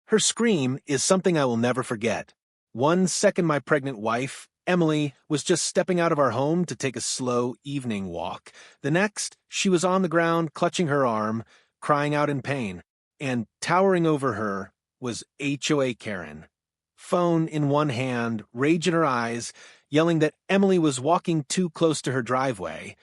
Her scream is something I will never forget. One second my pregnant wife, Emily, was just stepping out of our home to take a slow evening walk. The next, she was on the ground clutching her arm, crying out in pain. And towering over her was HOA Karen. Phone in one hand, rage in her eyes, yelling that Emily was walking too close to her driveway.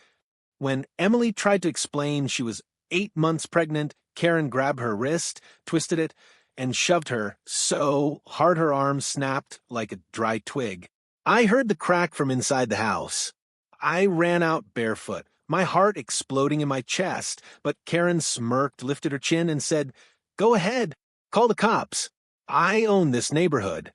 When Emily tried to explain she was 8 months pregnant, Karen grabbed her wrist, twisted it, and shoved her so hard her arm snapped like a dry twig. I heard the crack from inside the house. I ran out barefoot, my heart exploding in my chest, but Karen smirked, lifted her chin, and said, "Go ahead, call the cops. I own this neighborhood."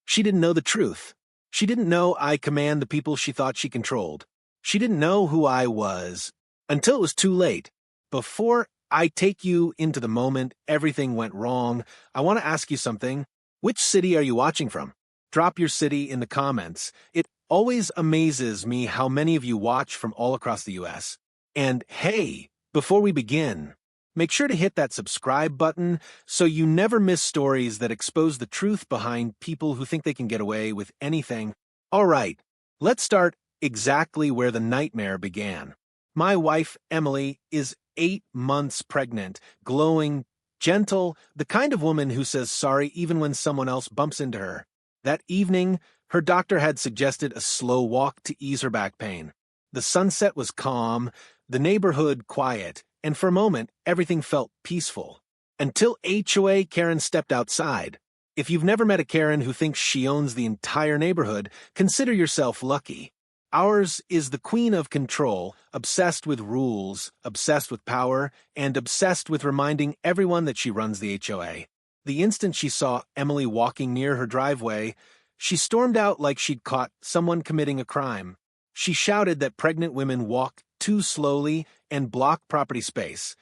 She didn't know the truth. She didn't know I command the people she thought she controlled. She didn't know who I was until it was too late. Before I take you into the moment everything went wrong, I want to ask you something. Which city are you watching from? Drop your city in the comments. It always amazes me how many of you watch from all across the US. And hey, before we begin, make sure to hit that subscribe button so you never miss stories that expose the truth behind people who think they can get away with anything. All right, let's start exactly where the nightmare began. My wife, Emily, is 8 months pregnant, glowing, gentle, the kind of woman who says sorry even when someone else bumps into her. That evening, her doctor had suggested a slow walk to ease her back pain. The sunset was calm, the neighborhood quiet, and for a moment, everything felt peaceful. Until HOA Karen stepped outside. If you've never met a Karen who thinks she owns the entire neighborhood, consider yourself lucky. Ours is the queen of control, obsessed with rules, obsessed with power, and obsessed with reminding everyone that she runs the HOA. The instant she saw Emily walking near her driveway, she stormed out like she'd caught someone committing a crime. She shouted that pregnant women walk too slowly and block property space.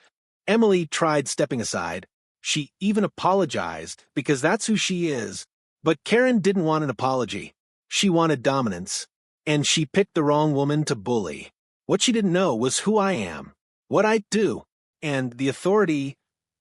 Emily tried stepping aside. She even apologized because that's who she is. But Karen didn't want an apology. She wanted dominance. And she picked the wrong woman to bully. What she didn't know was who I am, what I do, and the authority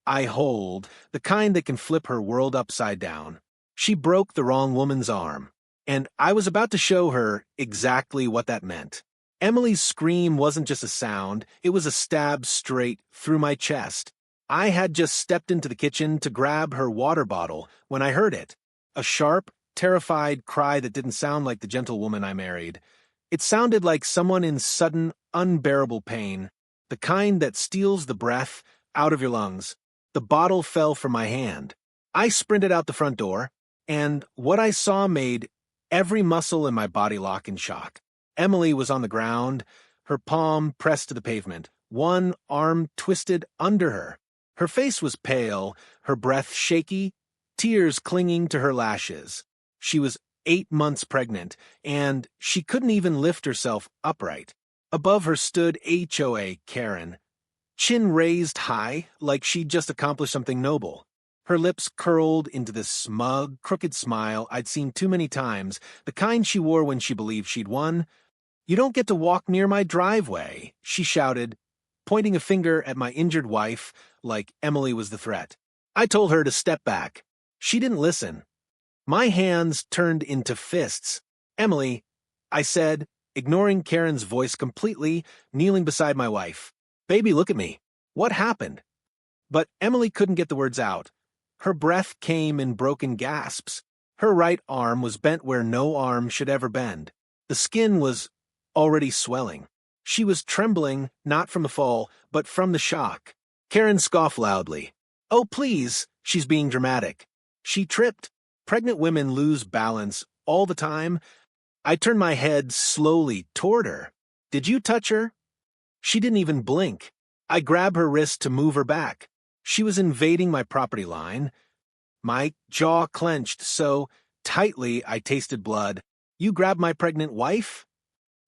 I hold, the kind that can flip her world upside down. She broke the wrong woman's arm, and I was about to show her exactly what that meant. Emily's scream wasn't just a sound, it was a stab straight through my chest. I had just stepped into the kitchen to grab her water bottle when I heard it. A sharp, terrified cry that didn't sound like the gentle woman I married. It sounded like someone in sudden, unbearable pain, the kind that steals the breath out of your lungs. The bottle fell from my hand. I sprinted out the front door, and what I saw made every muscle in my body lock in shock. Emily was on the ground, her palm pressed to the pavement, one arm twisted under her. Her face was pale, her breath shaky, tears clinging to her lashes. She was 8 months pregnant, and she couldn't even lift herself upright. Above her stood HOA Karen, chin raised high like she'd just accomplished something noble. Her lips curled into this smug, crooked smile I'd seen too many times, the kind she wore when she believed she'd won. "You don't get to walk near my driveway," she shouted, pointing a finger at my injured wife like Emily was the threat. I told her to step back. She didn't listen. My hands turned into fists. "Emily," I said, ignoring Karen's voice completely, kneeling beside my wife. "Baby, look at me. What happened?" But Emily couldn't get the words out. Her breath came in broken gasps. Her right arm was bent where no arm should ever bend. The skin was already swelling. She was trembling, not from the fall, but from the shock. Karen scoffed loudly. "Oh, please," she's being dramatic. She tripped. Pregnant women lose balance all the time. I turned my head slowly toward her. "Did you touch her?" She didn't even blink. I grabbed her wrist to move her back. She was invading my property line. My jaw clenched so tightly I tasted blood. "You grabbed my pregnant wife?"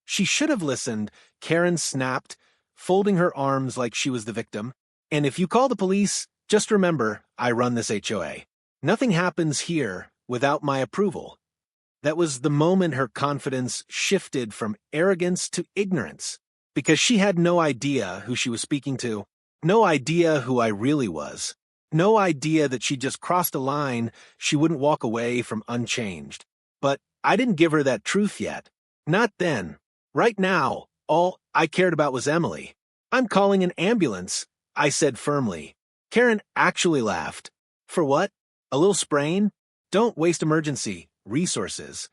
She should have listened. Karen snapped, folding her arms like she was the victim. "And if you call the police, just remember, I run this HOA. Nothing happens here without my approval." That was the moment her confidence shifted from arrogance to ignorance, because she had no idea who she was speaking to, no idea who I really was. No idea that she'd just crossed a line she wouldn't walk away from unchanged. But I didn't give her that truth yet. Not then. Right now, all I cared about was Emily. I'm calling an ambulance, I said firmly. Karen actually laughed. For what? A little sprain? Don't waste emergency resources.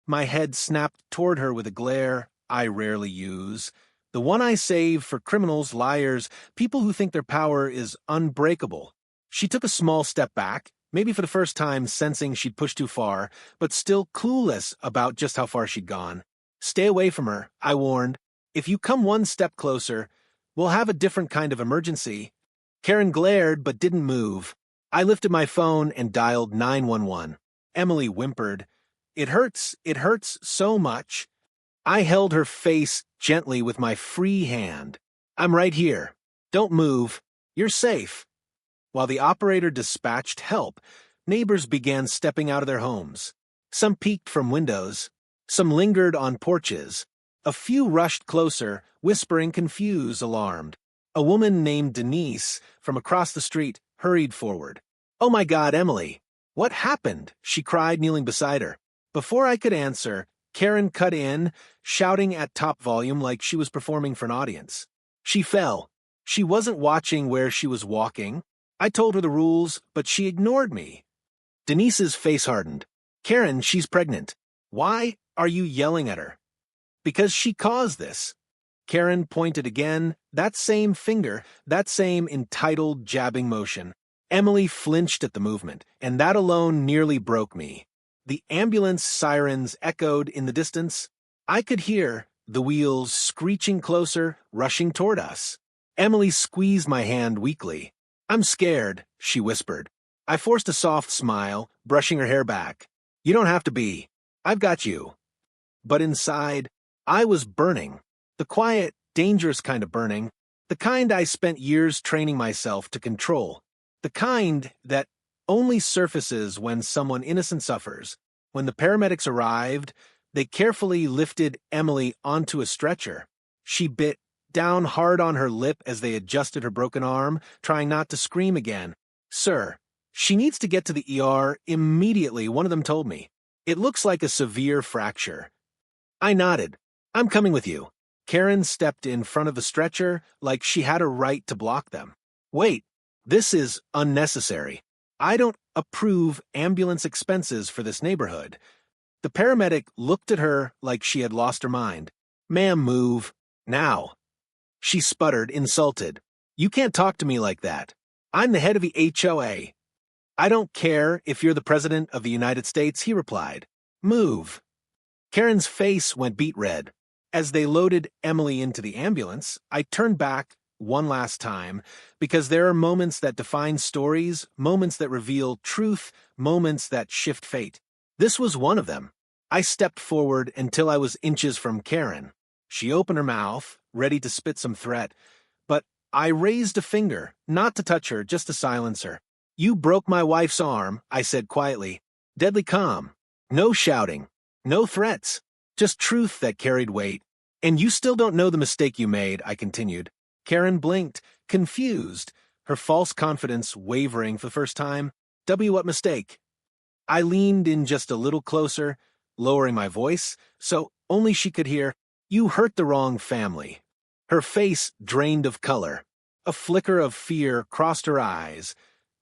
My head snapped toward her with a glare I rarely use. The one I save for criminals, liars, people who think their power is unbreakable. She took a small step back, maybe for the first time sensing she'd pushed too far, but still clueless about just how far she'd gone. Stay away from her, I warned. If you come one step closer, we'll have a different kind of emergency. Karen glared but didn't move. I lifted my phone and dialed 911. Emily whimpered. It hurts so much. I held her face gently with my free hand. I'm right here. Don't move. You're safe. While the operator dispatched help, neighbors began stepping out of their homes. Some peeked from windows. Some lingered on porches. A few rushed closer, whispering confused, alarmed. A woman named Denise, from across the street, hurried forward. Oh my God, Emily! What happened? She cried, kneeling beside her. Before I could answer, Karen cut in, shouting at top volume like she was performing for an audience. She fell. She wasn't watching where she was walking. I told her the rules, but she ignored me. Denise's face hardened. Karen, she's pregnant. Why are you yelling at her? Because she caused this. Karen pointed again, that same finger, that same entitled jabbing motion. Emily flinched at the movement, and that alone nearly broke me. The ambulance sirens echoed in the distance. I could hear the wheels screeching closer, rushing toward us. Emily squeezed my hand weakly. I'm scared, she whispered. I forced a soft smile, brushing her hair back. You don't have to be. I've got you. But inside, I was burning. The quiet, dangerous kind of burning. The kind I spent years training myself to control. The kind that only surfaces when someone innocent suffers. When the paramedics arrived, they carefully lifted Emily onto a stretcher. She bit down hard on her lip as they adjusted her broken arm, trying not to scream again. Sir, she needs to get to the ER immediately, one of them told me. It looks like a severe fracture. I nodded. I'm coming with you. Karen stepped in front of the stretcher like she had a right to block them. Wait, this is unnecessary. I don't approve ambulance expenses for this neighborhood. The paramedic looked at her like she had lost her mind. Ma'am, move. Now. She sputtered, insulted. You can't talk to me like that. I'm the head of the HOA. I don't care if you're the president of the United States, he replied. Move. Karen's face went beet red. As they loaded Emily into the ambulance, I turned back one last time, because there are moments that define stories, moments that reveal truth, moments that shift fate. This was one of them. I stepped forward until I was inches from Karen. She opened her mouth, ready to spit some threat, but I raised a finger, not to touch her, just to silence her. You broke my wife's arm, I said quietly. Deadly calm. No shouting. No threats. Just truth that carried weight. And you still don't know the mistake you made, I continued. Karen blinked, confused, her false confidence wavering for the first time. What mistake? I leaned in just a little closer, lowering my voice, so only she could hear. You hurt the wrong family. Her face drained of color. A flicker of fear crossed her eyes,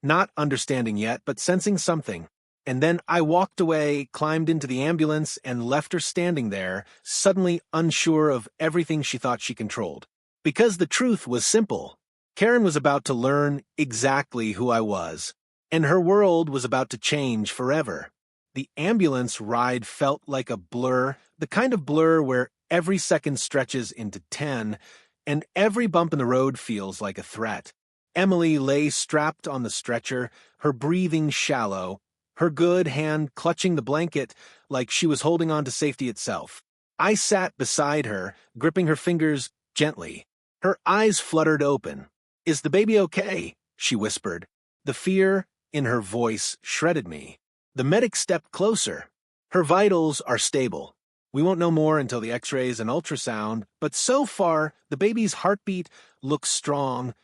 not understanding yet, but sensing something. And then I walked away, climbed into the ambulance, and left her standing there, suddenly unsure of everything she thought she controlled. Because the truth was simple. Karen was about to learn exactly who I was, and her world was about to change forever. The ambulance ride felt like a blur, the kind of blur where every second stretches into 10, and every bump in the road feels like a threat. Emily lay strapped on the stretcher, her breathing shallow, her good hand clutching the blanket like she was holding on to safety itself. I sat beside her, gripping her fingers gently. Her eyes fluttered open. Is the baby okay? She whispered. The fear in her voice shredded me. The medic stepped closer. Her vitals are stable. We won't know more until the x-rays and ultrasound, but so far, the baby's heartbeat looks strong.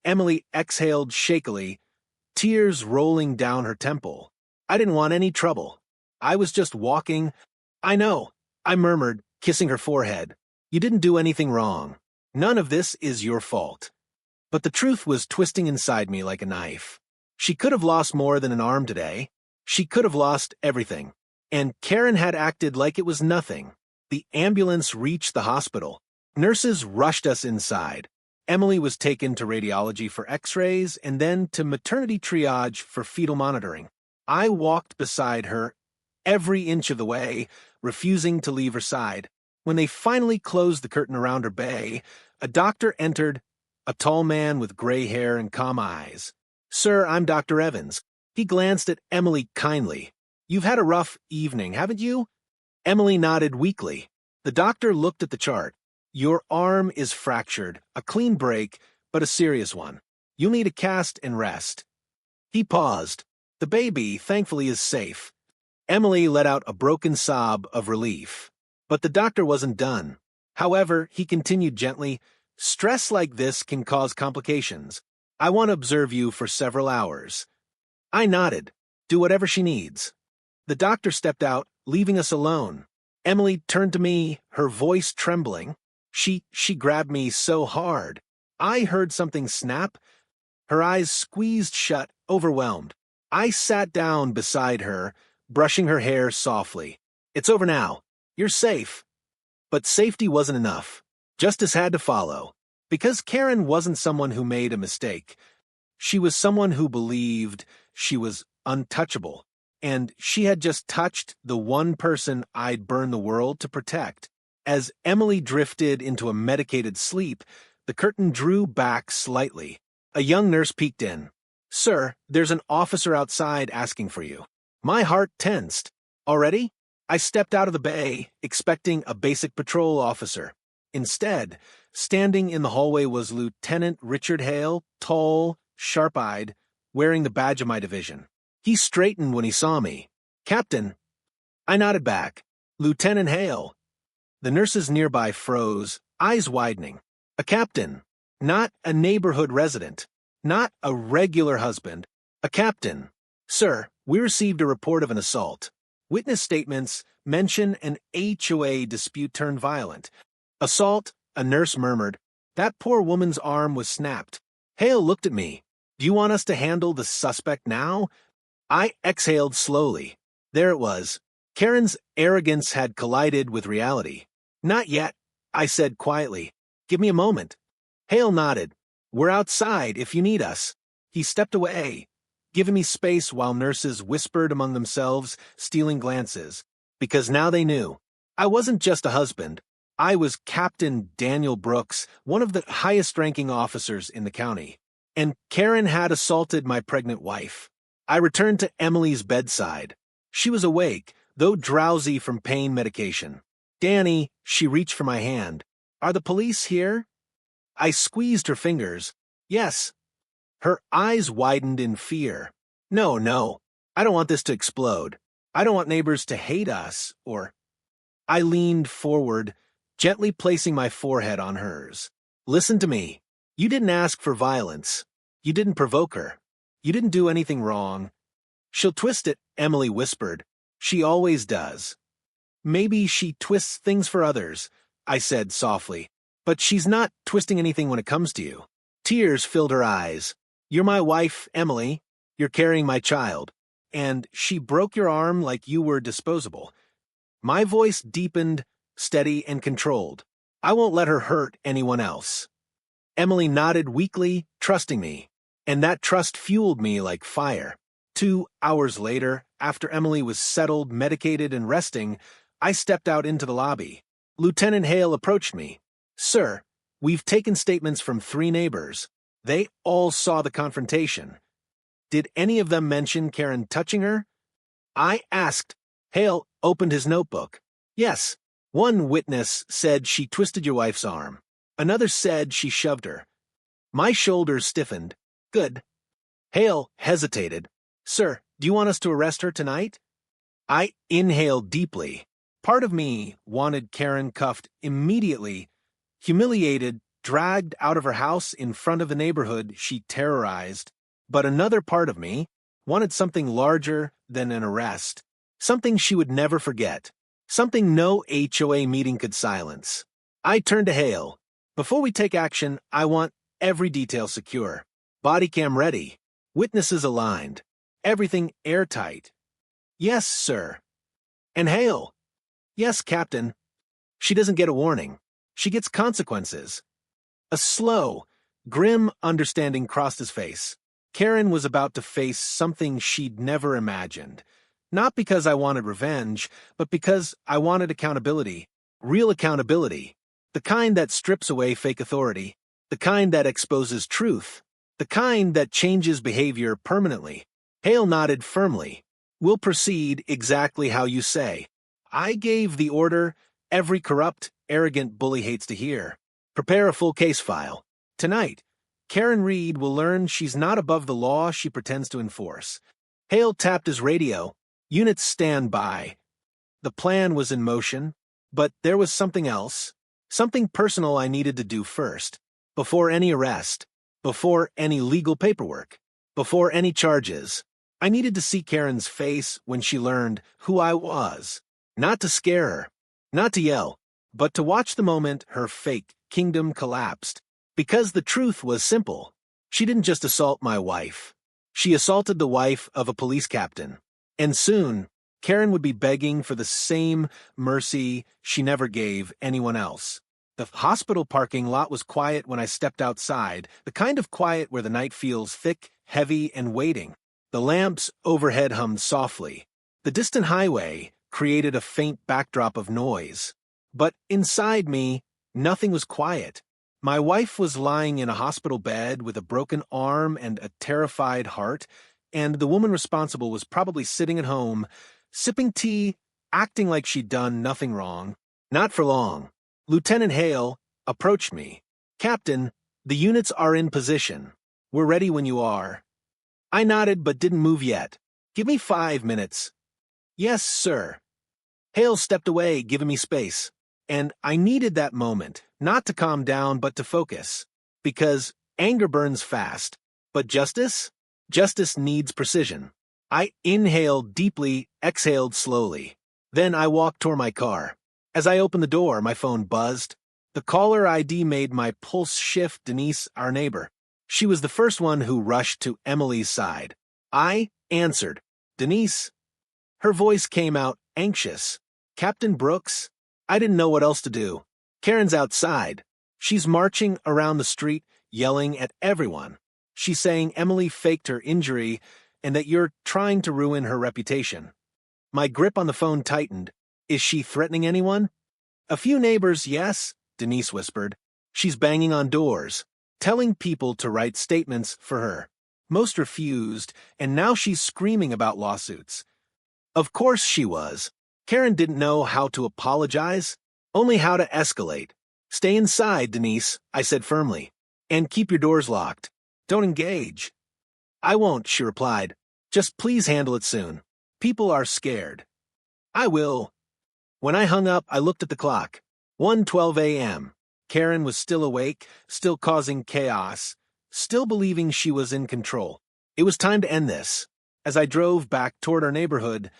Emily exhaled shakily. tears rolling down her temple. I didn't want any trouble. I was just walking. I know, I murmured, kissing her forehead. You didn't do anything wrong. None of this is your fault. But the truth was twisting inside me like a knife. She could have lost more than an arm today. She could have lost everything. And Karen had acted like it was nothing. The ambulance reached the hospital. Nurses rushed us inside. Emily was taken to radiology for x-rays and then to maternity triage for fetal monitoring. I walked beside her every inch of the way, refusing to leave her side. When they finally closed the curtain around her bay, a doctor entered, a tall man with gray hair and calm eyes. "Sir, I'm Dr. Evans." He glanced at Emily kindly. "You've had a rough evening, haven't you?" Emily nodded weakly. The doctor looked at the chart. "Your arm is fractured, a clean break, but a serious one. You'll need a cast and rest." He paused. "The baby, thankfully, is safe." Emily let out a broken sob of relief. But the doctor wasn't done. However, he continued gently, "Stress like this can cause complications. I want to observe you for several hours." I nodded. "Do whatever she needs." The doctor stepped out, leaving us alone. Emily turned to me, her voice trembling. She grabbed me so hard. I heard something snap. Her eyes squeezed shut, overwhelmed. I sat down beside her, brushing her hair softly. "It's over now. You're safe." But safety wasn't enough. Justice had to follow. Because Karen wasn't someone who made a mistake. She was someone who believed she was untouchable. And she had just touched the one person I'd burn the world to protect. As Emily drifted into a medicated sleep, the curtain drew back slightly. A young nurse peeked in. "Sir, there's an officer outside asking for you." My heart tensed. Already? I stepped out of the bay, expecting a basic patrol officer. Instead, standing in the hallway was Lieutenant Richard Hale, tall, sharp-eyed, wearing the badge of my division. He straightened when he saw me. "Captain." I nodded back. "Lieutenant Hale." The nurses nearby froze, eyes widening. A captain, not a neighborhood resident, not a regular husband, a captain. "Sir, we received a report of an assault. Witness statements mention an HOA dispute turned violent." "Assault," a nurse murmured. "That poor woman's arm was snapped." Hale looked at me. "Do you want us to handle the suspect now?" I exhaled slowly. There it was. Karen's arrogance had collided with reality. "Not yet," I said quietly. "Give me a moment." Hale nodded. "We're outside if you need us." He stepped away, giving me space while nurses whispered among themselves, stealing glances. Because now they knew. I wasn't just a husband. I was Captain Daniel Brooks, one of the highest-ranking officers in the county. And Karen had assaulted my pregnant wife. I returned to Emily's bedside. She was awake, though drowsy from pain medication. "Danny," she reached for my hand. "Are the police here?" I squeezed her fingers. "Yes." Her eyes widened in fear. No. I don't want this to explode. I don't want neighbors to hate us, or..." I leaned forward, gently placing my forehead on hers. "Listen to me. You didn't ask for violence. You didn't provoke her. You didn't do anything wrong." "She'll twist it," Emily whispered. "She always does." "Maybe she twists things for others," I said softly. "But she's not twisting anything when it comes to you." Tears filled her eyes. "You're my wife, Emily. You're carrying my child. And she broke your arm like you were disposable." My voice deepened, steady and controlled. "I won't let her hurt anyone else." Emily nodded weakly, trusting me. And that trust fueled me like fire. 2 hours later, after Emily was settled, medicated, and resting, I stepped out into the lobby. Lieutenant Hale approached me. "Sir, we've taken statements from 3 neighbors. They all saw the confrontation. Did any of them mention Karen touching her?" I asked. Hale opened his notebook. "Yes. One witness said she twisted your wife's arm. Another said she shoved her." My shoulders stiffened. "Good." Hale hesitated. "Sir, do you want us to arrest her tonight?" I inhaled deeply. Part of me wanted Karen cuffed immediately, humiliated, dragged out of her house in front of the neighborhood she terrorized. But another part of me wanted something larger than an arrest, something she would never forget, something no HOA meeting could silence. I turned to Hale. Before we take action, I want every detail secure. Body cam ready. Witnesses aligned. Everything airtight. Yes, sir. And Hale. Yes, Captain. She doesn't get a warning. She gets consequences. A slow, grim understanding crossed his face. Karen was about to face something she'd never imagined. Not because I wanted revenge, but because I wanted accountability. Real accountability. The kind that strips away fake authority. The kind that exposes truth. The kind that changes behavior permanently. Hale nodded firmly. We'll proceed exactly how you say. I gave the order every corrupt, arrogant bully hates to hear. Prepare a full case file. Tonight, Karen Reed will learn she's not above the law she pretends to enforce. Hale tapped his radio. Units stand by. The plan was in motion, but there was something else. Something personal I needed to do first. Before any arrest. Before any legal paperwork. Before any charges. I needed to see Karen's face when she learned who I was. Not to scare her. Not to yell. But to watch the moment her fake kingdom collapsed. Because the truth was simple. She didn't just assault my wife. She assaulted the wife of a police captain. And soon, Karen would be begging for the same mercy she never gave anyone else. The hospital parking lot was quiet when I stepped outside, the kind of quiet where the night feels thick, heavy, and waiting. The lamps overhead hummed softly. The distant highway created a faint backdrop of noise. But inside me, nothing was quiet. My wife was lying in a hospital bed with a broken arm and a terrified heart, and the woman responsible was probably sitting at home, sipping tea, acting like she'd done nothing wrong. Not for long. Lieutenant Hale approached me. Captain, the units are in position. We're ready when you are. I nodded but didn't move yet. Give me 5 minutes. Yes, sir. Hale stepped away, giving me space. And I needed that moment, not to calm down but to focus. Because anger burns fast. But justice? Justice needs precision. I inhaled deeply, exhaled slowly. Then I walked toward my car. As I opened the door, my phone buzzed. The caller ID made my pulse shift. Denise, our neighbor. She was the first one who rushed to Emily's side. I answered. Denise. Her voice came out anxious. Captain Brooks? I didn't know what else to do. Karen's outside. She's marching around the street, yelling at everyone. She's saying Emily faked her injury and that you're trying to ruin her reputation. My grip on the phone tightened. Is she threatening anyone? A few neighbors, yes, Denise whispered. She's banging on doors, telling people to write statements for her. Most refused, and now she's screaming about lawsuits. Of course she was. Karen didn't know how to apologize, only how to escalate. Stay inside, Denise, I said firmly, and keep your doors locked. Don't engage. I won't, she replied. Just please handle it soon. People are scared. I will. When I hung up, I looked at the clock. 1:12 a.m. Karen was still awake, still causing chaos, still believing she was in control. It was time to end this. As I drove back toward our neighborhood,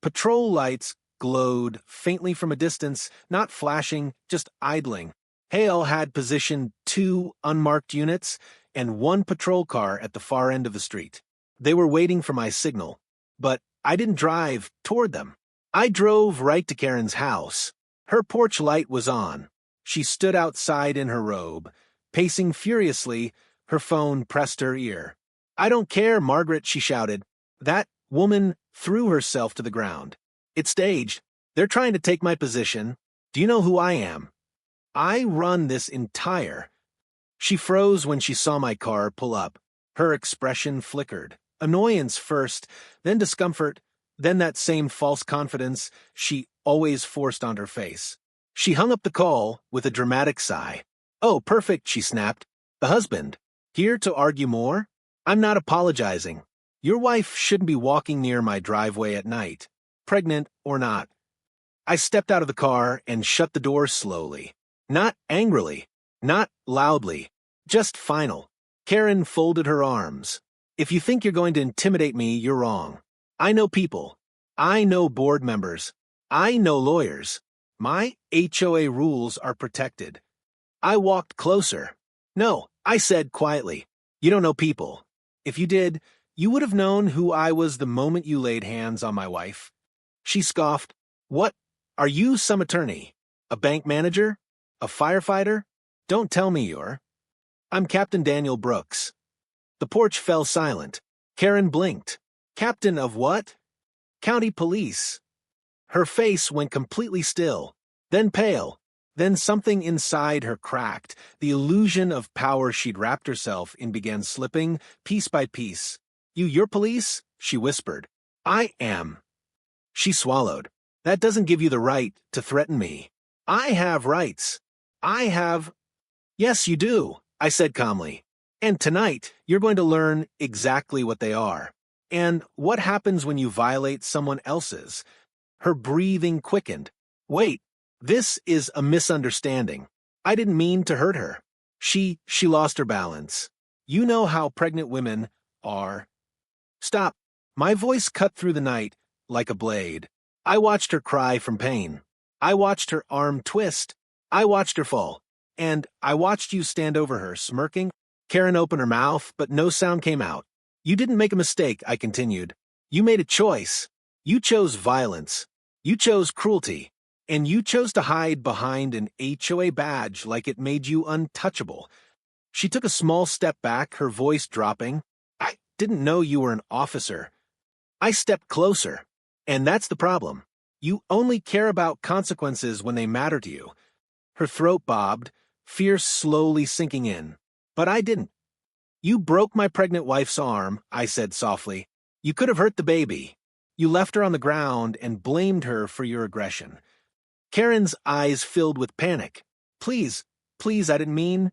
patrol lights glowed faintly from a distance, not flashing, just idling. Hale had positioned 2 unmarked units and 1 patrol car at the far end of the street. They were waiting for my signal, but I didn't drive toward them. I drove right to Karen's house. Her porch light was on. She stood outside in her robe, pacing furiously, her phone pressed her ear. I don't care, Margaret, she shouted. That woman threw herself to the ground. It's staged. They're trying to take my position. Do you know who I am? I run this entire... She froze when she saw my car pull up. Her expression flickered. Annoyance first, then discomfort, then that same false confidence she always forced on her face. She hung up the call with a dramatic sigh. Oh, perfect, she snapped. The husband. Here to argue more? I'm not apologizing. Your wife shouldn't be walking near my driveway at night, pregnant or not. I stepped out of the car and shut the door slowly. Not angrily, not loudly, just final. Karen folded her arms. If you think you're going to intimidate me, you're wrong. I know people. I know board members. I know lawyers. My HOA rules are protected. I walked closer. No, I said quietly, you don't know people. If you did, you would have known who I was the moment you laid hands on my wife. She scoffed. What? Are you some attorney? A bank manager? A firefighter? Don't tell me you're. I'm Captain Daniel Brooks. The porch fell silent. Karen blinked. Captain of what? County police. Her face went completely still, then pale, then something inside her cracked. The illusion of power she'd wrapped herself in began slipping, piece by piece. You're police? She whispered. I am. She swallowed. That doesn't give you the right to threaten me. I have rights. I have... Yes, you do, I said calmly. And tonight, you're going to learn exactly what they are. And what happens when you violate someone else's. Her breathing quickened. Wait, this is a misunderstanding. I didn't mean to hurt her. She lost her balance. You know how pregnant women are. Stop. My voice cut through the night like a blade. I watched her cry from pain. I watched her arm twist. I watched her fall. And I watched you stand over her, smirking. Karen opened her mouth, but no sound came out. You didn't make a mistake, I continued. You made a choice. You chose violence. You chose cruelty. And you chose to hide behind an HOA badge like it made you untouchable. She took a small step back, her voice dropping. I didn't know you were an officer. I stepped closer. And that's the problem. You only care about consequences when they matter to you. Her throat bobbed, fear slowly sinking in. But I didn't. You broke my pregnant wife's arm, I said softly. You could have hurt the baby. You left her on the ground and blamed her for your aggression. Karen's eyes filled with panic. Please, I didn't mean.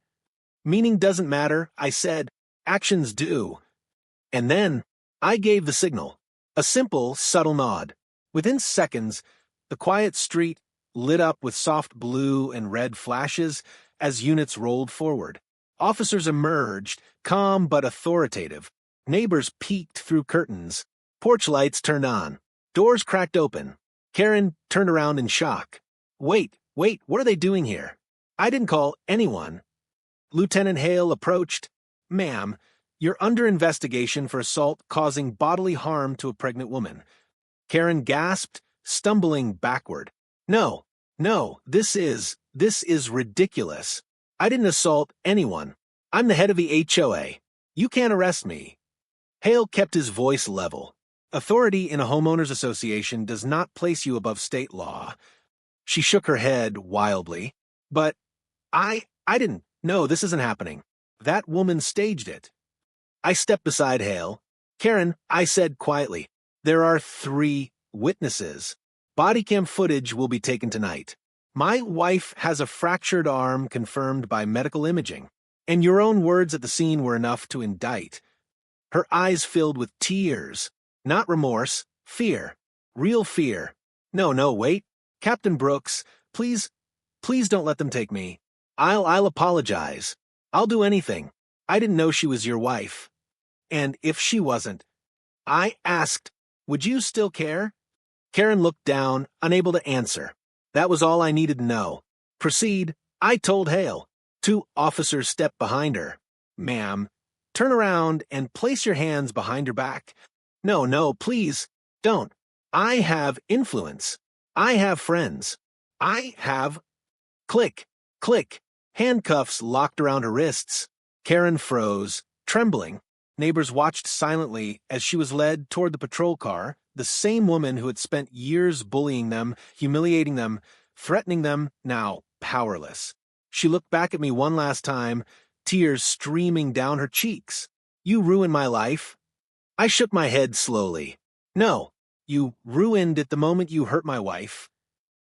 Meaning doesn't matter, I said. Actions do. And then, I gave the signal. A simple, subtle nod. Within seconds, the quiet street lit up with soft blue and red flashes as units rolled forward. Officers emerged, calm but authoritative. Neighbors peeked through curtains. Porch lights turned on. Doors cracked open. Karen turned around in shock. Wait, what are they doing here? I didn't call anyone. Lieutenant Hale approached. Ma'am, you're under investigation for assault causing bodily harm to a pregnant woman. Karen gasped, stumbling backward. No, this is ridiculous. I didn't assault anyone. I'm the head of the HOA. You can't arrest me. Hale kept his voice level. Authority in a homeowners association does not place you above state law. She shook her head wildly. But I didn't. No, this isn't happening. That woman staged it. I stepped beside Hale. Karen, I said quietly, there are 3 witnesses. Body cam footage will be taken tonight. My wife has a fractured arm confirmed by medical imaging, and your own words at the scene were enough to indict. Her eyes filled with tears. Not remorse, fear. Real fear. No, wait. Captain Brooks, please don't let them take me. I'll apologize. I'll do anything. I didn't know she was your wife. And if she wasn't, I asked, would you still care? Karen looked down, unable to answer. That was all I needed to know. Proceed, I told Hale. 2 officers stepped behind her. Ma'am, turn around and place your hands behind your back. No, please, don't. I have influence. I have friends. I have... Click. Handcuffs locked around her wrists. Karen froze, trembling. Neighbors watched silently as she was led toward the patrol car, the same woman who had spent years bullying them, humiliating them, threatening them, now powerless. She looked back at me one last time, tears streaming down her cheeks. You ruined my life. I shook my head slowly. No, you ruined it the moment you hurt my wife.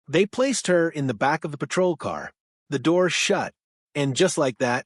They placed her in the back of the patrol car. The door shut, and just like that,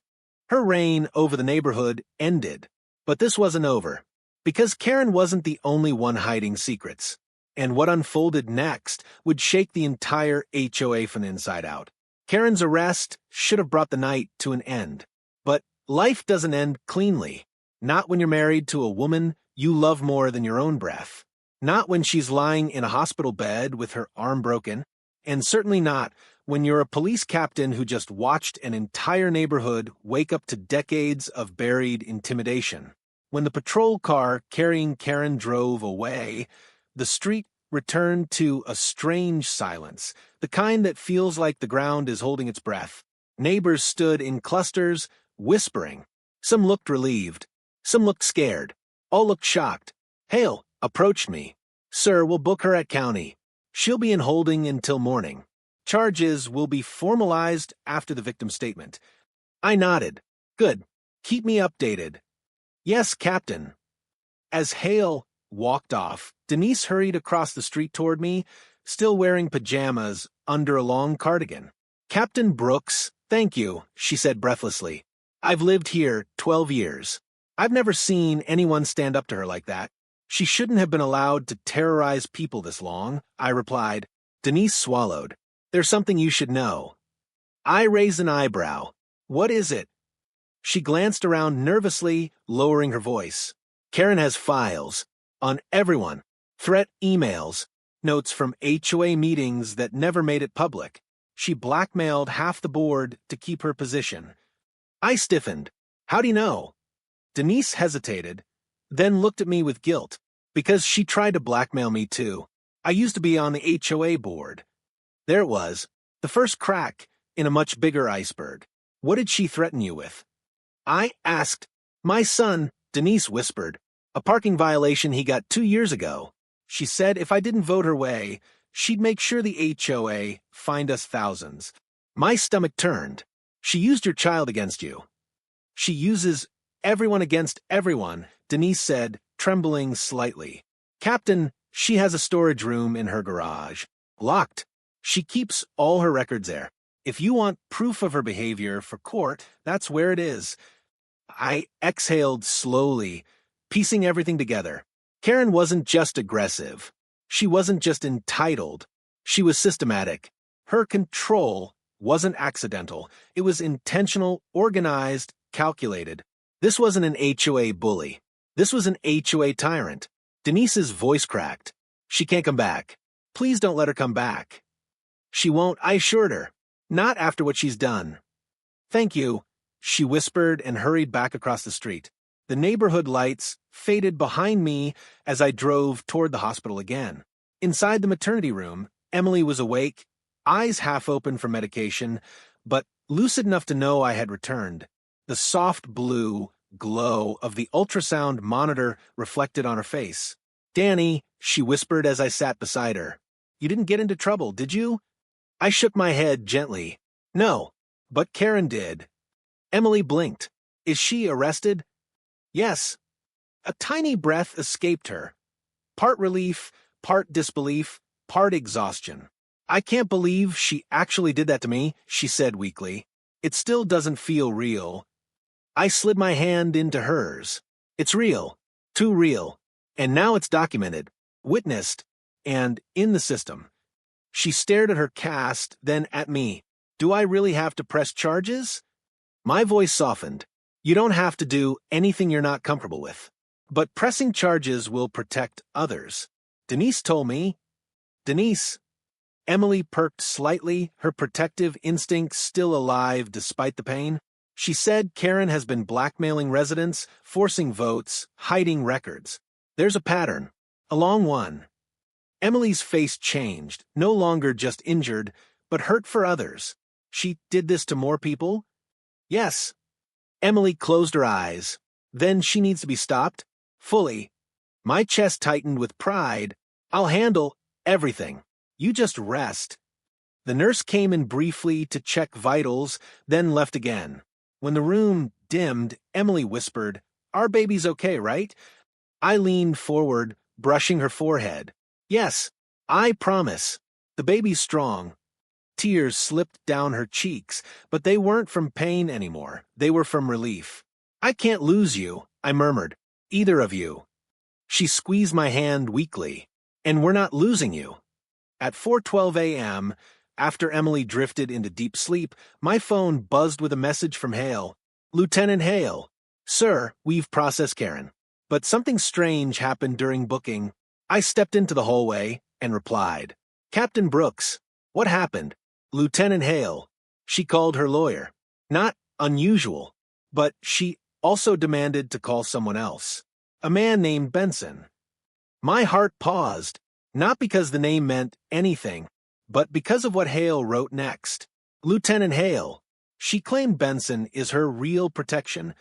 her reign over the neighborhood ended. But this wasn't over, because Karen wasn't the only one hiding secrets. And what unfolded next would shake the entire HOA from the inside out. Karen's arrest should have brought the night to an end. But life doesn't end cleanly. Not when you're married to a woman you love more than your own breath. Not when she's lying in a hospital bed with her arm broken. And certainly not when you're a police captain who just watched an entire neighborhood wake up to decades of buried intimidation. When the patrol car carrying Karen drove away, the street returned to a strange silence, the kind that feels like the ground is holding its breath. Neighbors stood in clusters, whispering. Some looked relieved. Some looked scared. All looked shocked. Hale approached me. "Sir, we'll book her at county. She'll be in holding until morning. Charges will be formalized after the victim's statement." I nodded. "Good. Keep me updated." "Yes, Captain." As Hale walked off, Denise hurried across the street toward me, still wearing pajamas under a long cardigan. "Captain Brooks, thank you," she said breathlessly. "I've lived here 12 years. I've never seen anyone stand up to her like that." "She shouldn't have been allowed to terrorize people this long," I replied. Denise swallowed. "There's something you should know." I raised an eyebrow. "What is it?" She glanced around nervously, lowering her voice. "Karen has files. On everyone. Threat emails. Notes from HOA meetings that never made it public. She blackmailed half the board to keep her position." I stiffened. "How do you know?" Denise hesitated, then looked at me with guilt. "Because she tried to blackmail me too. I used to be on the HOA board." There it was, the first crack in a much bigger iceberg. "What did she threaten you with?" I asked. "My son," Denise whispered. "A parking violation he got 2 years ago. She said if I didn't vote her way, she'd make sure the HOA fined us thousands." My stomach turned. "She used your child against you." "She uses everyone against everyone," Denise said, trembling slightly. "Captain, she has a storage room in her garage. Locked. She keeps all her records there. If you want proof of her behavior for court, that's where it is." I exhaled slowly, piecing everything together. Karen wasn't just aggressive. She wasn't just entitled. She was systematic. Her control wasn't accidental. It was intentional, organized, calculated. This wasn't an HOA bully. This was an HOA tyrant. Denise's voice cracked. "She can't come back. Please don't let her come back." "She won't," I assured her. "Not after what she's done." "Thank you," she whispered and hurried back across the street. The neighborhood lights faded behind me as I drove toward the hospital again. Inside the maternity room, Emily was awake, eyes half open for medication, but lucid enough to know I had returned. The soft blue glow of the ultrasound monitor reflected on her face. "Danny," she whispered as I sat beside her. "You didn't get into trouble, did you?" I shook my head gently. "No, but Karen did." Emily blinked. "Is she arrested?" "Yes." A tiny breath escaped her. Part relief, part disbelief, part exhaustion. "I can't believe she actually did that to me," she said weakly. "It still doesn't feel real." I slid my hand into hers. "It's real. Too real. And now it's documented, witnessed, and in the system." She stared at her cast, then at me. "Do I really have to press charges?" My voice softened. "You don't have to do anything you're not comfortable with. But pressing charges will protect others. Denise told me." "Denise." Emily perked slightly, her protective instincts still alive despite the pain. "She said Karen has been blackmailing residents, forcing votes, hiding records. There's a pattern. A long one." Emily's face changed, no longer just injured, but hurt for others. "She did this to more people?" "Yes." Emily closed her eyes. "Then she needs to be stopped? Fully." My chest tightened with pride. "I'll handle everything. You just rest." The nurse came in briefly to check vitals, then left again. When the room dimmed, Emily whispered, "Our baby's okay, right?" I leaned forward, brushing her forehead. "Yes, I promise. The baby's strong." Tears slipped down her cheeks, but they weren't from pain anymore. They were from relief. "I can't lose you," I murmured. "Either of you." She squeezed my hand weakly. "And we're not losing you." At 4:12 a.m., after Emily drifted into deep sleep, my phone buzzed with a message from Hale. "Lieutenant Hale, Sir, we've processed Karen. But something strange happened during booking. I stepped into the hallway and replied, Captain Brooks, what happened? Lieutenant Hale. She called her lawyer. Not unusual, but she also demanded to call someone else. A man named Benson. My heart paused, not because the name meant anything, but because of what Hale wrote next. Lieutenant Hale. She claimed Benson is her real protection.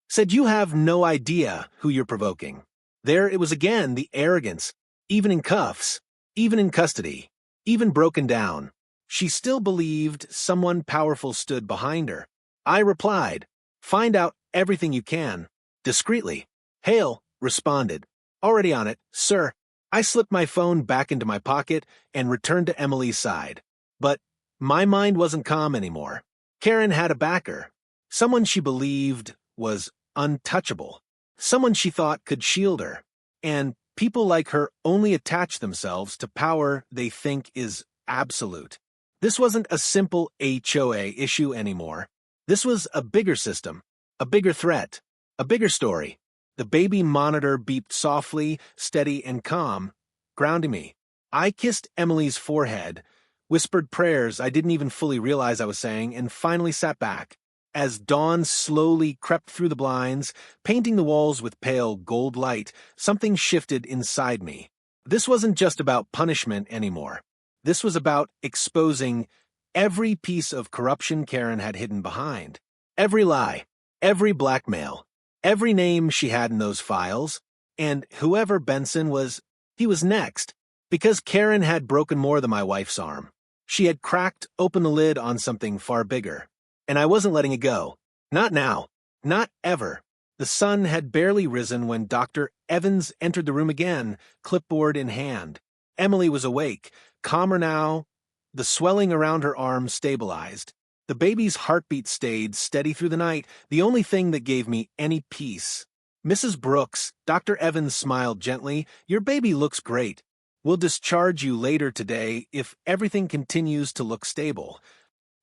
Said you have no idea who you're provoking. There it was again, the arrogance, even in cuffs, even in custody, even broken down. She still believed someone powerful stood behind her. I replied, find out everything you can, discreetly. Hale responded, already on it, sir. I slipped my phone back into my pocket and returned to Emily's side. But my mind wasn't calm anymore. Karen had a backer, someone she believed was untouchable, someone she thought could shield her. And people like her only attach themselves to power they think is absolute. This wasn't a simple HOA issue anymore. This was a bigger system, a bigger threat, a bigger story. The baby monitor beeped softly, steady, and calm, grounding me. I kissed Emily's forehead, whispered prayers I didn't even fully realize I was saying, and finally sat back. As dawn slowly crept through the blinds, painting the walls with pale gold light, something shifted inside me. This wasn't just about punishment anymore. This was about exposing every piece of corruption Karen had hidden behind. Every lie, every blackmail, every name she had in those files, and whoever Benson was, he was next. Because Karen had broken more than my wife's arm. She had cracked open the lid on something far bigger. And I wasn't letting it go. Not now. Not ever. The sun had barely risen when Dr. Evans entered the room again, clipboard in hand. Emily was awake, calmer now. The swelling around her arm stabilized. The baby's heartbeat stayed steady through the night, the only thing that gave me any peace. Mrs. Brooks, Dr. Evans smiled gently. Your baby looks great. We'll discharge you later today if everything continues to look stable.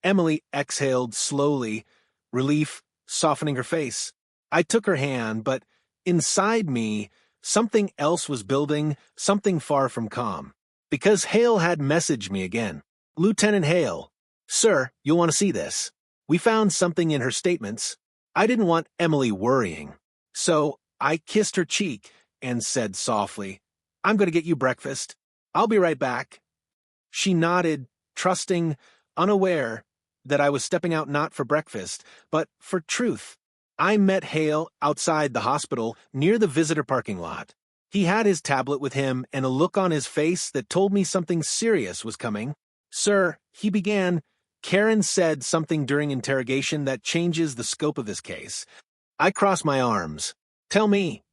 Emily exhaled slowly, relief softening her face. I took her hand, but inside me, something else was building, something far from calm. Because Hale had messaged me again. Lieutenant Hale, sir, you'll want to see this. We found something in her statements. I didn't want Emily worrying. So I kissed her cheek and said softly, I'm going to get you breakfast. I'll be right back. She nodded, trusting, unaware that I was stepping out not for breakfast, but for truth. I met Hale outside the hospital near the visitor parking lot. He had his tablet with him and a look on his face that told me something serious was coming. Sir, he began, Karen said something during interrogation that changes the scope of this case. I crossed my arms. Tell me.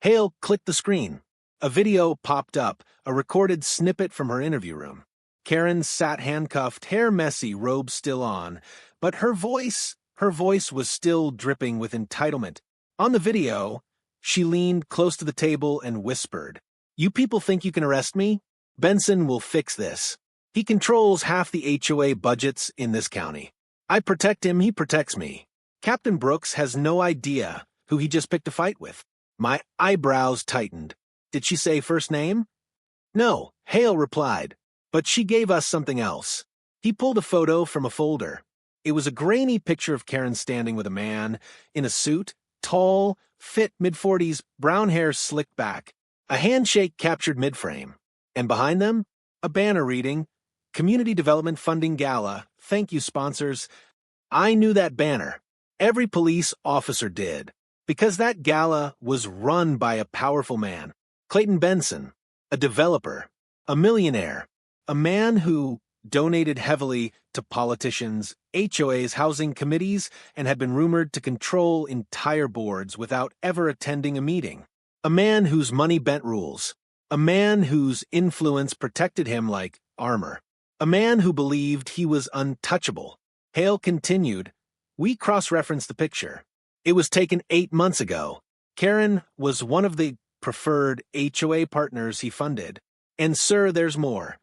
Hale clicked the screen. A video popped up, a recorded snippet from her interview room. Karen sat handcuffed, hair messy, robe still on, but her voice was still dripping with entitlement. On the video, she leaned close to the table and whispered, You people think you can arrest me? Benson will fix this. He controls half the HOA budgets in this county. I protect him, he protects me. Captain Brooks has no idea who he just picked a fight with. My eyebrows tightened. Did she say first name? No, Hale replied. But she gave us something else. He pulled a photo from a folder. It was a grainy picture of Karen standing with a man in a suit, tall, fit, mid-40s, brown hair slicked back. A handshake captured mid-frame. And behind them, a banner reading, Community Development Funding Gala, thank you sponsors. I knew that banner. Every police officer did. Because that gala was run by a powerful man. Clayton Benson, a developer, a millionaire. A man who donated heavily to politicians, HOAs, housing committees, and had been rumored to control entire boards without ever attending a meeting. A man whose money bent rules. A man whose influence protected him like armor. A man who believed he was untouchable. Hale continued, We cross-referenced the picture. It was taken 8 months ago. Karen was one of the preferred HOA partners he funded. And sir, there's more.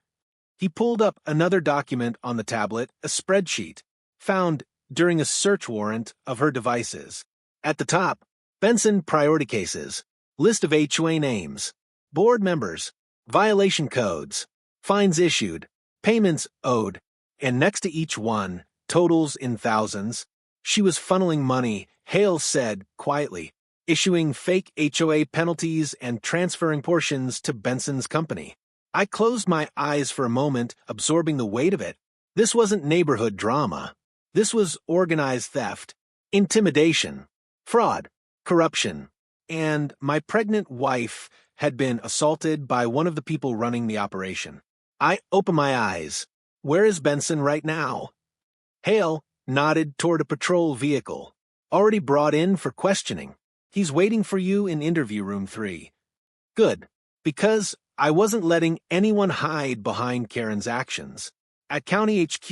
He pulled up another document on the tablet, a spreadsheet, found during a search warrant of her devices. At the top, Benson priority cases, list of HOA names, board members, violation codes, fines issued, payments owed, and next to each one, totals in thousands. She was funneling money, Hale said quietly, issuing fake HOA penalties and transferring portions to Benson's company. I closed my eyes for a moment, absorbing the weight of it. This wasn't neighborhood drama. This was organized theft, intimidation, fraud, corruption, and my pregnant wife had been assaulted by one of the people running the operation. I opened my eyes. Where is Benson right now? Hale nodded toward a patrol vehicle, already brought in for questioning. He's waiting for you in interview room 3. Good, because I wasn't letting anyone hide behind Karen's actions. At County HQ,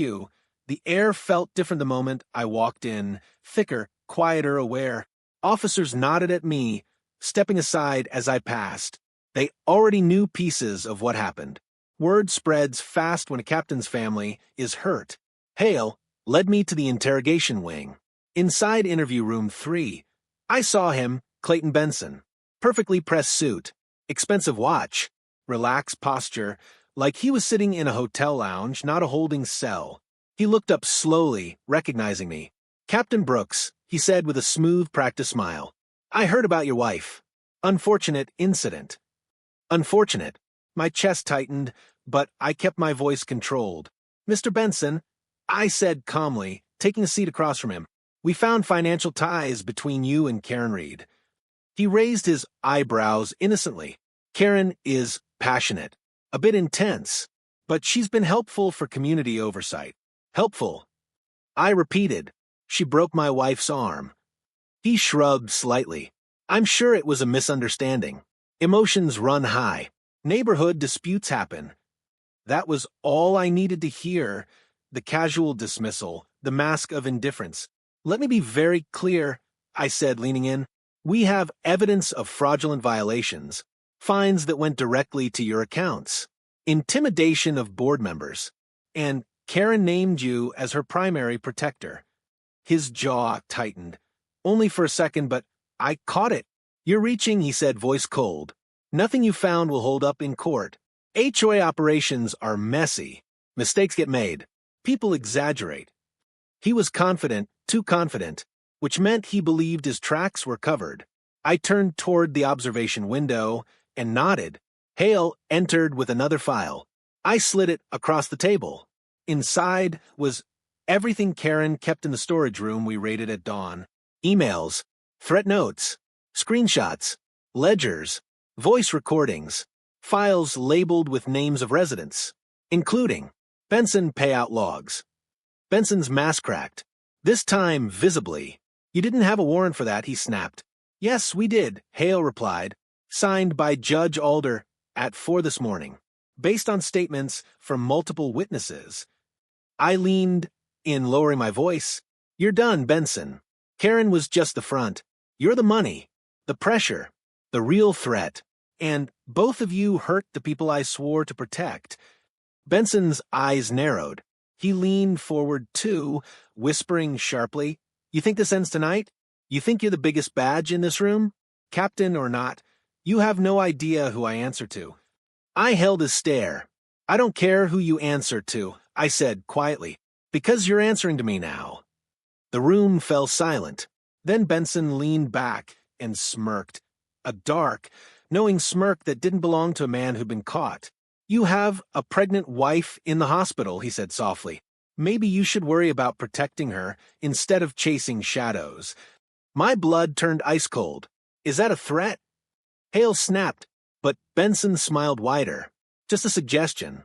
the air felt different the moment I walked in, thicker, quieter, aware. Officers nodded at me, stepping aside as I passed. They already knew pieces of what happened. Word spreads fast when a captain's family is hurt. Hale led me to the interrogation wing. Inside interview room 3, I saw him, Clayton Benson. Perfectly pressed suit, expensive watch, relaxed posture, like he was sitting in a hotel lounge, not a holding cell. He looked up slowly, recognizing me. Captain Brooks, he said with a smooth, practiced smile. I heard about your wife. Unfortunate incident. Unfortunate. My chest tightened, but I kept my voice controlled. Mr. Benson, I said calmly, taking a seat across from him, we found financial ties between you and Karen Reed. He raised his eyebrows innocently. Karen is passionate, a bit intense, but she's been helpful for community oversight. Helpful. I repeated. She broke my wife's arm. He shrugged slightly. I'm sure it was a misunderstanding. Emotions run high. Neighborhood disputes happen. That was all I needed to hear. The casual dismissal, the mask of indifference. Let me be very clear, I said, leaning in. We have evidence of fraudulent violations, fines that went directly to your accounts, intimidation of board members, and Karen named you as her primary protector. His jaw tightened. Only for a second, but I caught it. You're reaching, he said, voice cold. Nothing you found will hold up in court. HOA operations are messy. Mistakes get made. People exaggerate. He was confident, too confident, which meant he believed his tracks were covered. I turned toward the observation window and nodded. Hale entered with another file. I slid it across the table. Inside was everything Karen kept in the storage room we raided at dawn. Emails, threat notes, screenshots, ledgers, voice recordings, files labeled with names of residents, including Benson payout logs. Benson's mask cracked, this time visibly. You didn't have a warrant for that, he snapped. Yes, we did, Hale replied. Signed by Judge Alder at 4 this morning. Based on statements from multiple witnesses. I leaned in, lowering my voice. You're done, Benson. Karen was just the front. You're the money, the pressure, the real threat. And both of you hurt the people I swore to protect. Benson's eyes narrowed. He leaned forward too, whispering sharply, You think this ends tonight? You think you're the biggest badge in this room? Captain or not, you have no idea who I answer to. I held his stare. I don't care who you answer to, I said quietly, because you're answering to me now. The room fell silent. Then Benson leaned back and smirked. A dark, knowing smirk that didn't belong to a man who'd been caught. You have a pregnant wife in the hospital, he said softly. Maybe you should worry about protecting her instead of chasing shadows. My blood turned ice cold. Is that a threat? Hale snapped, but Benson smiled wider. Just a suggestion.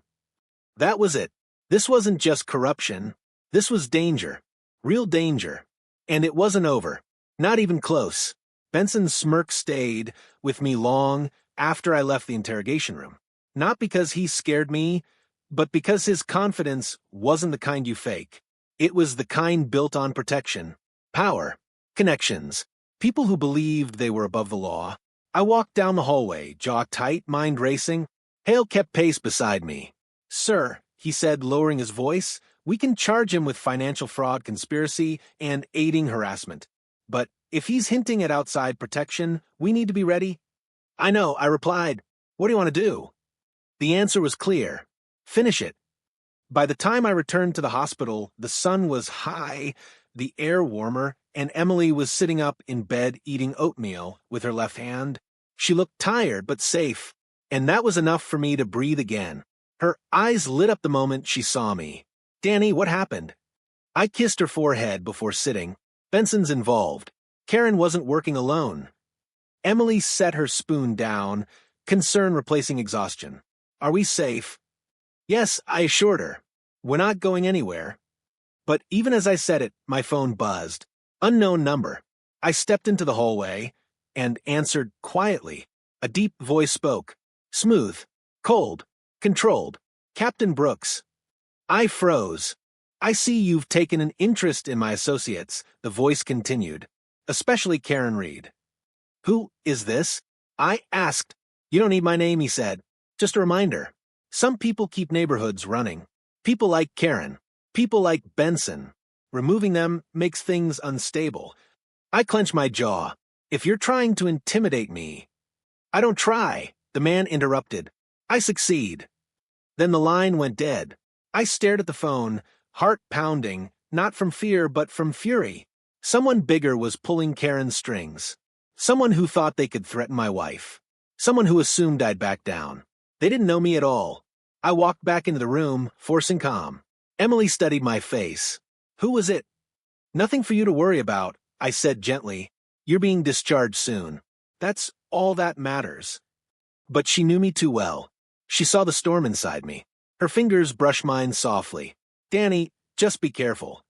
That was it. This wasn't just corruption. This was danger. Real danger. And it wasn't over. Not even close. Benson's smirk stayed with me long after I left the interrogation room. Not because he scared me, but because his confidence wasn't the kind you fake. It was the kind built on protection, power, connections, people who believed they were above the law. I walked down the hallway, jaw tight, mind racing. Hale kept pace beside me. Sir, he said, lowering his voice, we can charge him with financial fraud, conspiracy, and aiding harassment. But If he's hinting at outside protection, we need to be ready. I know, I replied. What do you want to do? The answer was clear. Finish it. By the time I returned to the hospital, the sun was high, the air warmer, and Emily was sitting up in bed eating oatmeal with her left hand. She looked tired but safe, and that was enough for me to breathe again. Her eyes lit up the moment she saw me. Danny, what happened? I kissed her forehead before sitting. Benson's involved. Karen wasn't working alone. Emily set her spoon down, concern replacing exhaustion. Are we safe? Yes, I assured her. We're not going anywhere. But even as I said it, my phone buzzed. Unknown number. I stepped into the hallway and answered quietly. A deep voice spoke. Smooth. Cold. Controlled. Captain Brooks. I froze. I see you've taken an interest in my associates, the voice continued. Especially Karen Reed. Who is this? I asked. You don't need my name, he said. Just a reminder. Some people keep neighborhoods running. People like Karen. People like Benson. Removing them makes things unstable. I clench my jaw. If you're trying to intimidate me... I don't try, the man interrupted. I succeed. Then the line went dead. I stared at the phone, heart pounding, not from fear but from fury. Someone bigger was pulling Karen's strings. Someone who thought they could threaten my wife. Someone who assumed I'd back down. They didn't know me at all. I walked back into the room, forcing calm. Emily studied my face. Who was it? Nothing for you to worry about, I said gently. You're being discharged soon. That's all that matters. But she knew me too well. She saw the storm inside me. Her fingers brushed mine softly. Danny, just be careful.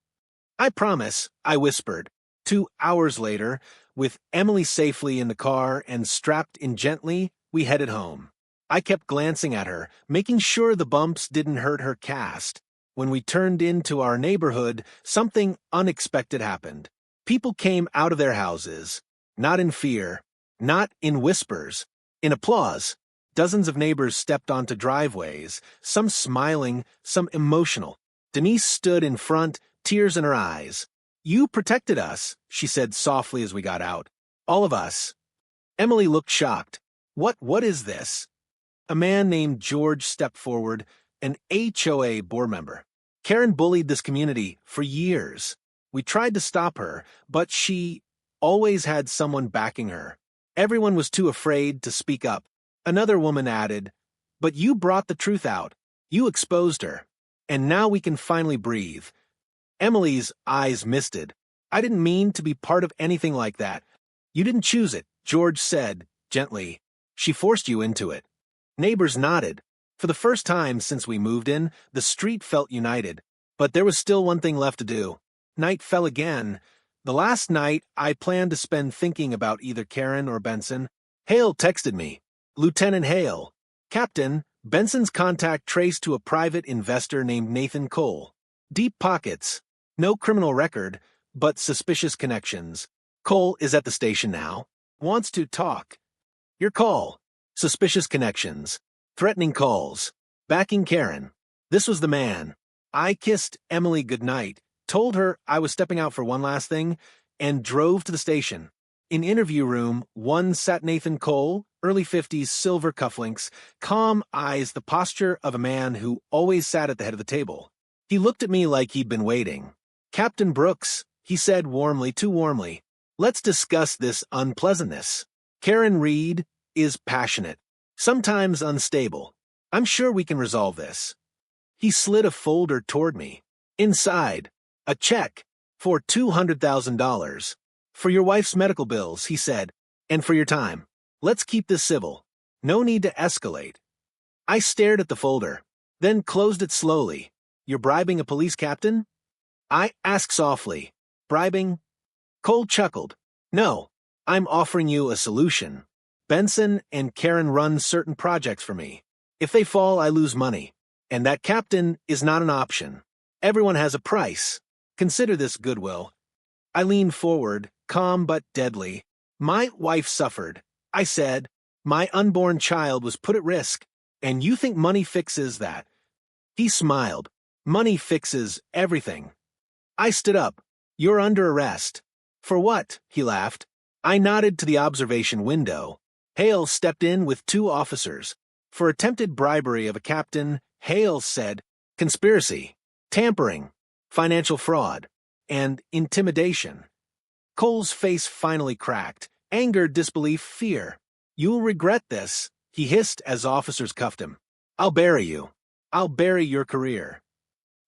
I promise, I whispered. 2 hours later, with Emily safely in the car and strapped in gently, we headed home. I kept glancing at her, making sure the bumps didn't hurt her cast. When we turned into our neighborhood, something unexpected happened. People came out of their houses, not in fear, not in whispers, in applause. Dozens of neighbors stepped onto driveways, some smiling, some emotional. Denise stood in front, tears in her eyes. You protected us, she said softly as we got out. All of us. Emily looked shocked. What is this? A man named George stepped forward, an HOA board member. Karen bullied this community for years. We tried to stop her, but she always had someone backing her. Everyone was too afraid to speak up. Another woman added, but you brought the truth out. You exposed her. And now we can finally breathe. Emily's eyes misted. I didn't mean to be part of anything like that. You didn't choose it, George said, gently. She forced you into it. Neighbors nodded. For the first time since we moved in, the street felt united. But there was still one thing left to do. Night fell again. The last night I planned to spend thinking about either Karen or Benson. Hale texted me. Lieutenant Hale. Captain, Benson's contact traced to a private investor named Nathan Cole. Deep pockets. No criminal record, but suspicious connections. Cole is at the station now. Wants to talk. Your call. Suspicious connections. Threatening calls. Backing Karen. This was the man. I kissed Emily goodnight, told her I was stepping out for one last thing, and drove to the station. In interview room 1 sat Nathan Cole, early 50s, silver cufflinks, calm eyes, the posture of a man who always sat at the head of the table. He looked at me like he'd been waiting. Captain Brooks, he said warmly, too warmly, let's discuss this unpleasantness. Karen Reed is passionate, sometimes unstable. I'm sure we can resolve this. He slid a folder toward me. Inside, a check for $200,000. For your wife's medical bills, he said, and for your time. Let's keep this civil. No need to escalate. I stared at the folder, then closed it slowly. You're bribing a police captain? I asked softly. Bribing? Cole chuckled. No, I'm offering you a solution. Benson and Karen run certain projects for me. If they fall, I lose money. And that captain is not an option. Everyone has a price. Consider this goodwill. I leaned forward, calm but deadly. My wife suffered. I said, my unborn child was put at risk, and you think money fixes that? He smiled. Money fixes everything. I stood up. You're under arrest. For what? He laughed. I nodded to the observation window. Hale stepped in with 2 officers. For attempted bribery of a captain, Hale said, conspiracy, tampering, financial fraud, and intimidation. Cole's face finally cracked. Anger, disbelief, fear. You'll regret this, he hissed as officers cuffed him. I'll bury you. I'll bury your career.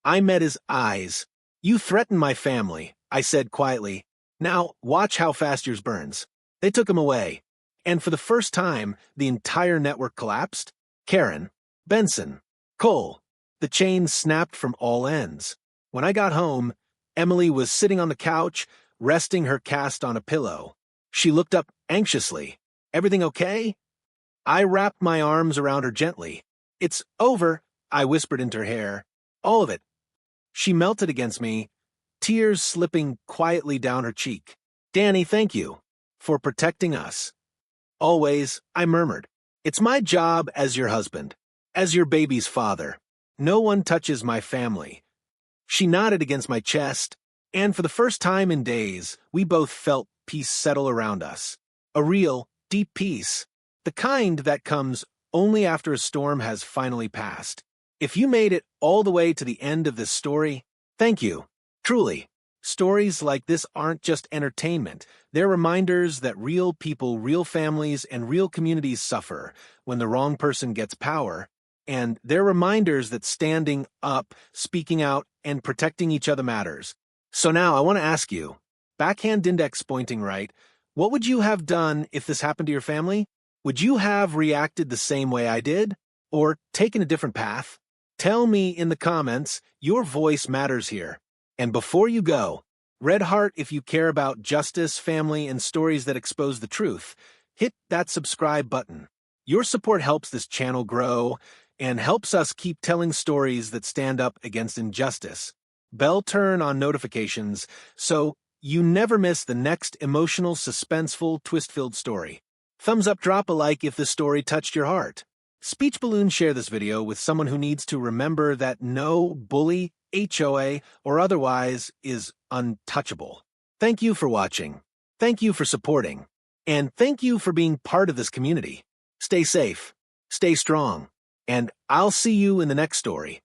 I met his eyes. You threatened my family, I said quietly. Now, watch how fast yours burns. They took him away. And for the first time, the entire network collapsed. Karen, Benson, Cole. The chain snapped from all ends. When I got home, Emily was sitting on the couch, resting her cast on a pillow. She looked up anxiously. Everything okay? I wrapped my arms around her gently. It's over, I whispered into her hair. All of it. She melted against me, tears slipping quietly down her cheek. Danny, thank you for protecting us. Always, I murmured. It's my job as your husband, as your baby's father. No one touches my family. She nodded against my chest, and for the first time in days, we both felt peace settle around us. A real, deep peace. The kind that comes only after a storm has finally passed. If you made it all the way to the end of this story, thank you. Truly. Stories like this aren't just entertainment. They're reminders that real people, real families, and real communities suffer when the wrong person gets power. And they're reminders that standing up, speaking out, and protecting each other matters. So now I want to ask you, backhand index pointing right, what would you have done if this happened to your family? Would you have reacted the same way I did? Or taken a different path? Tell me in the comments. Your voice matters here. And before you go, red heart if you care about justice, family, and stories that expose the truth. Hit that subscribe button. Your support helps this channel grow and helps us keep telling stories that stand up against injustice. Bell turn on notifications so you never miss the next emotional, suspenseful, twist-filled story. Thumbs up, drop a like if the story touched your heart. Speech balloon, share this video with someone who needs to remember that no bully, HOA, or otherwise is untouchable. Thank you for watching. Thank you for supporting. And thank you for being part of this community. Stay safe. Stay strong. And I'll see you in the next story.